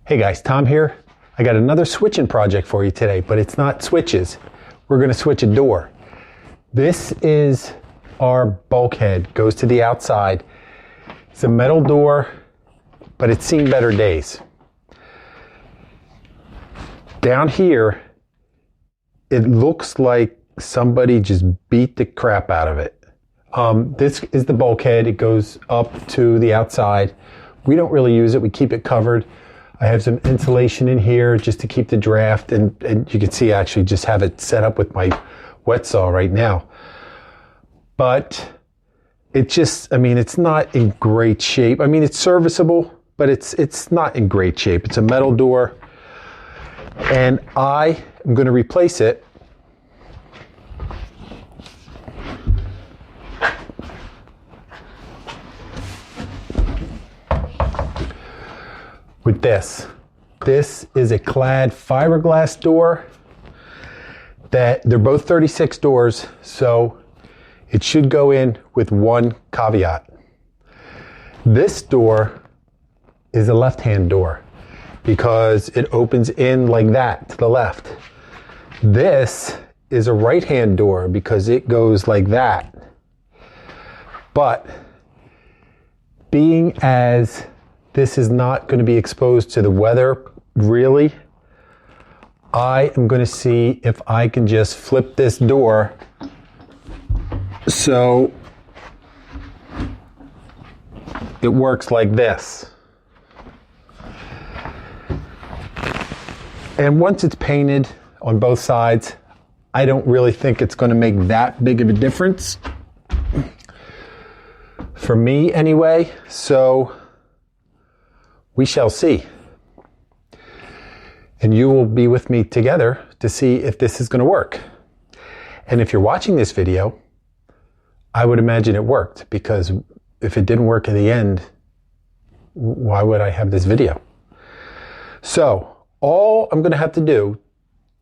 Hey guys, Tom here. I got another switching project for you today, but it's not switches. We're going to switch a door. This is our bulkhead, goes to the outside. It's a metal door, but it's seen better days. Down here, it looks like somebody just beat the crap out of it. This is the bulkhead. It goes up to the outside. We don't really use it. We keep it covered. I have some insulation in here just to keep the draft, and you can see I actually just have it set up with my wet saw right now. But it just, it's not in great shape. It's serviceable, but it's not in great shape. It's a metal door, and I am going to replace it with this. This is a clad fiberglass door that they're both 36 doors, so it should go in with one caveat. This door is a left-hand door because it opens in like that to the left. This is a right-hand door because it goes like that. But being as this is not going to be exposed to the weather, really, I am going to see if I can just flip this door so it works like this. And once it's painted on both sides, I don't really think it's going to make that big of a difference. For me, anyway, so we shall see. And you will be with me together to see if this is going to work. And if you're watching this video, I would imagine it worked, because if it didn't work at the end, why would I have this video? So all I'm going to have to do,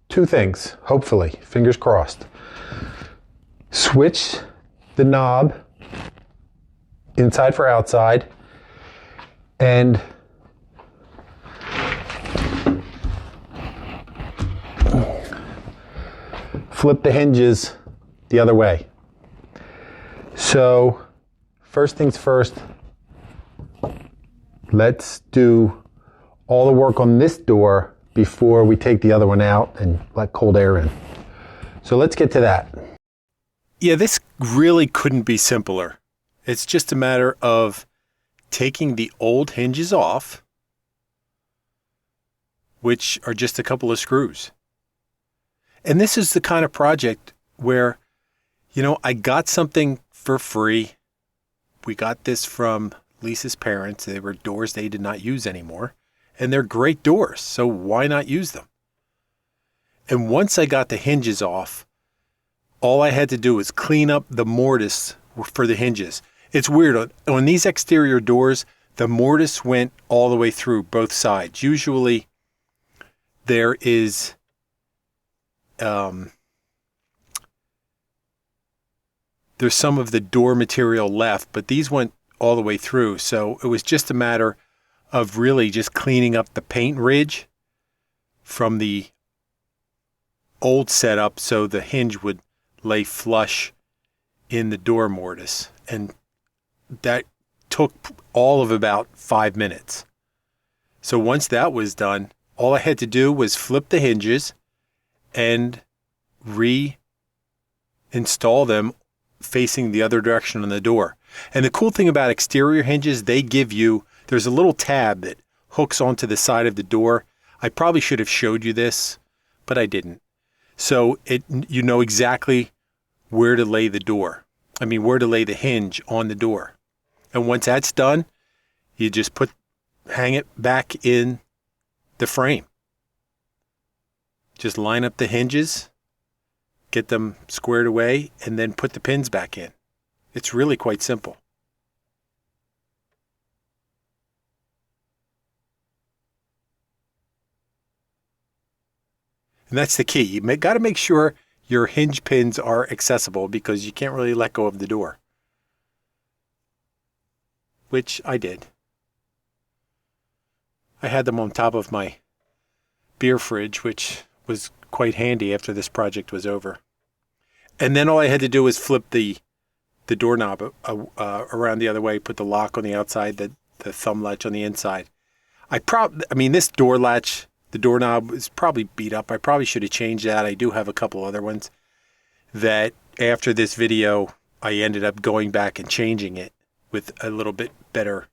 two things, hopefully, fingers crossed. Switch the knob inside for outside, and flip the hinges the other way. So first things first, let's do all the work on this door before we take the other one out and let cold air in. So let's get to that. Yeah, this really couldn't be simpler. It's just a matter of taking the old hinges off, which are just a couple of screws. And this is the kind of project where, I got something for free. We got this from Lisa's parents. They were doors they did not use anymore. And they're great doors, so why not use them? And once I got the hinges off, all I had to do was clean up the mortise for the hinges. It's weird. On these exterior doors, the mortise went all the way through both sides. Usually there is there's some of the door material left, but these went all the way through. So it was just a matter of really just cleaning up the paint ridge from the old setup so the hinge would lay flush in the door mortise. And that took all of about 5 minutes. So once that was done, all I had to do was flip the hinges and reinstall them facing the other direction on the door. And the cool thing about exterior hinges, there's a little tab that hooks onto the side of the door. I probably should have showed you this, but I didn't. So you know exactly where to lay the hinge on the door. And once that's done, you just hang it back in the frame. Just line up the hinges, get them squared away, and then put the pins back in. It's really quite simple. And that's the key. You got to make sure your hinge pins are accessible, because you can't really let go of the door. Which I did. I had them on top of my beer fridge, which was quite handy after this project was over. And then all I had to do was flip the doorknob around the other way, put the lock on the outside, the thumb latch on the inside. This door latch, the doorknob is probably beat up. I probably should have changed that. I do have a couple other ones that after this video, I ended up going back and changing it with a little bit better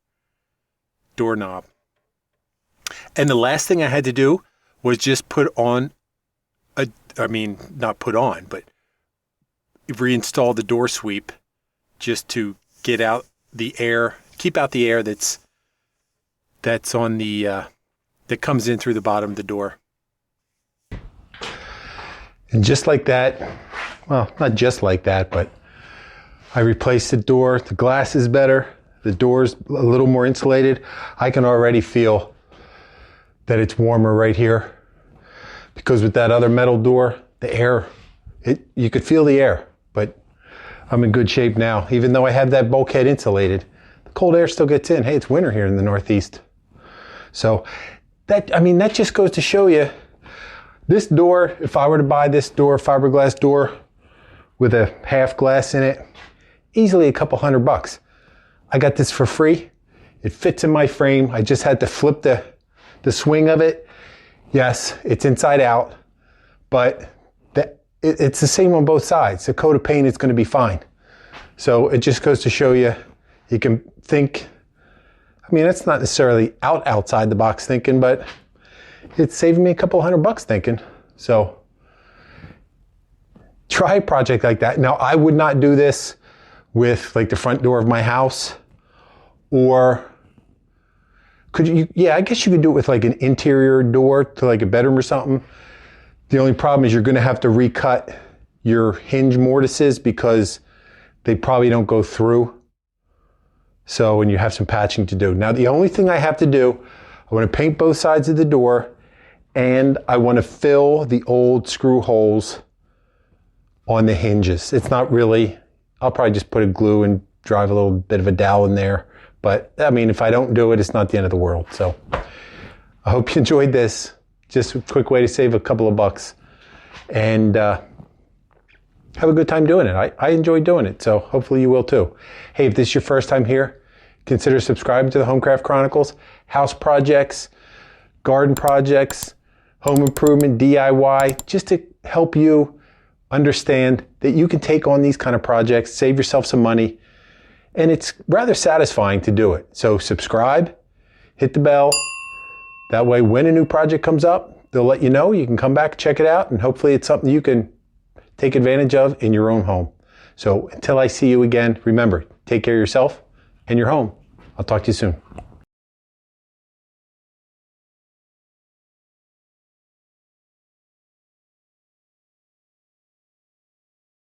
doorknob. And the last thing I had to do was just not put on, but reinstall the door sweep just to get out the air, keep out the air that's on the that comes in through the bottom of the door. And just like that, well, not just like that, but I replaced the door. The glass is better. The door's a little more insulated. I can already feel that it's warmer right here, because with that other metal door, the air, you could feel the air, but I'm in good shape now. Even though I have that bulkhead insulated, the cold air still gets in. Hey, it's winter here in the Northeast. So that just goes to show you, this door, if I were to buy this door, fiberglass door with a half glass in it, easily a couple $100. I got this for free. It fits in my frame. I just had to flip the swing of it. Yes, it's inside out, but it's the same on both sides. The coat of paint is going to be fine. So it just goes to show you, you can think, that's not necessarily outside the box thinking, but it's saving me a couple $100 thinking. So try a project like that. Now, I would not do this with like the front door of my house, or could you? Yeah, I guess you could do it with like an interior door to like a bedroom or something. The only problem is you're going to have to recut your hinge mortises because they probably don't go through. So, and you have some patching to do. Now, the only thing I have to do, I want to paint both sides of the door, and I want to fill the old screw holes on the hinges. It's not really, I'll probably just put a glue and drive a little bit of a dowel in there. But if I don't do it, it's not the end of the world. So I hope you enjoyed this. Just a quick way to save a couple of bucks and have a good time doing it. I enjoy doing it, so hopefully you will too. Hey, if this is your first time here, consider subscribing to the HomeCraft Chronicles. House projects, garden projects, home improvement, DIY, just to help you understand that you can take on these kind of projects, save yourself some money, and it's rather satisfying to do it. So subscribe, hit the bell. That way, when a new project comes up, they'll let you know. You can come back, check it out, and hopefully it's something you can take advantage of in your own home. So until I see you again, remember, take care of yourself and your home. I'll talk to you soon.